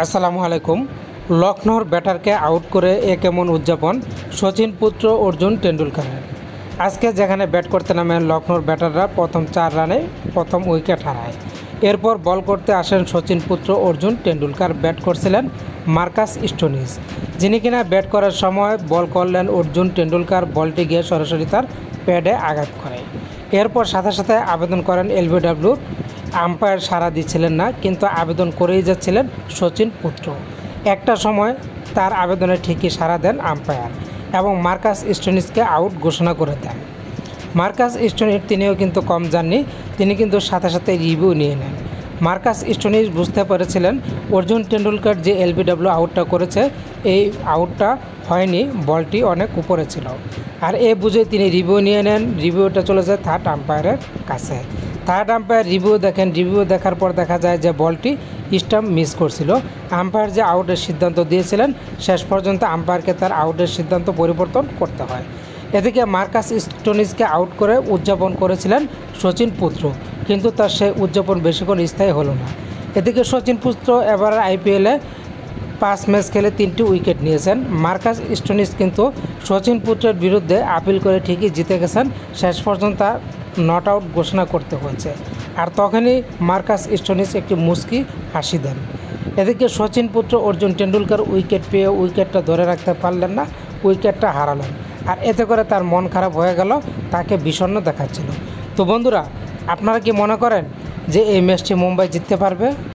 আসসালামু আলাইকুম। লখনৌর ব্যাটারকে আউট করে কেমন উদযাপন সচিন পুত্র অর্জুন টেন্ডুলকারের। আজকে যেখানে ব্যাট করতে নামেন লখনৌর ব্যাটাররা প্রথম 4 রানে প্রথম উইকেট হারায়। এরপর বল করতে আসেন সচিন পুত্র অর্জুন টেন্ডুলকার। ব্যাট করছিলেন মার্কাস স্টোনিস, যিনি কিনা ব্যাট করার সময় বল করলেন অর্জুন টেন্ডুলকার। বলটি গিয়ে সরাসরি তার প্যাডে আঘাত করে। এরপর সাথে সাথে আবেদন করেন এলবিডব্লিউর। আম্পায়ার সাড়া দিচ্ছিলেন না, কিন্তু আবেদন করেই যাচ্ছিলেন সচিন পুত্র। একটা সময় তার আবেদনে ঠিকই সাড়া দেন আম্পায়ার এবং মার্কাস স্টোনিসকে আউট ঘোষণা করে দেন। মার্কাস স্টোনিস তিনিও কিন্তু কম যাননি, তিনি কিন্তু সাথে সাথে রিভিউ নিয়ে নেন। মার্কাস স্টোনিস বুঝতে পেরেছিলেন অর্জুন টেন্ডুলকার যে এলবিডব্লিউ আউটটা করেছে, এই আউটটা হয়নি, বলটি অনেক উপরে ছিল। আর এ বুঝে তিনি রিভিউ নিয়ে নেন। রিভিউটা চলে যায় থার্ড আম্পায়ারের কাছে। থার্ড আম্পায়ার রিভিউ দেখেন। রিভিউ দেখার পর দেখা যায় যে বলটি স্টাম্প মিস করছিল। আম্পায়ার যে আউটের সিদ্ধান্ত দিয়েছিলেন, শেষ পর্যন্ত আম্পায়ারকে তার আউটের সিদ্ধান্ত পরিবর্তন করতে হয়। এদিকে মার্কাস স্টোনিসকে আউট করে উদযাপন করেছিলেন সচিন পুত্র, কিন্তু তার সেই উদযাপন বেশিক্ষণ স্থায়ী হলো না। এদিকে সচিন পুত্র এবার আইপিএলে 5 ম্যাচ খেলে 3টি উইকেট নিয়েছেন। মার্কাস স্টোনিস কিন্তু সচিন পুত্রের বিরুদ্ধে আপিল করে ঠিকই জিতে গেছেন। শেষ পর্যন্ত নট আউট ঘোষণা করতে হয়েছে। আর তখনই মার্কাস স্টোনিস একটি মুচকি হাসি দেন। এদিকে সচিন পুত্র অর্জুন টেন্ডুলকার উইকেট পেয়ে উইকেটটা ধরে রাখতে পারলেন না, উইকেটটা হারালেন। আর এতে করে তার মন খারাপ হয়ে গেল, তাকে বিষণ্ণ দেখাচ্ছিল। তো বন্ধুরা, আপনারা কি মনে করেন যে এই ম্যাচটি মুম্বাই জিততে পারবে?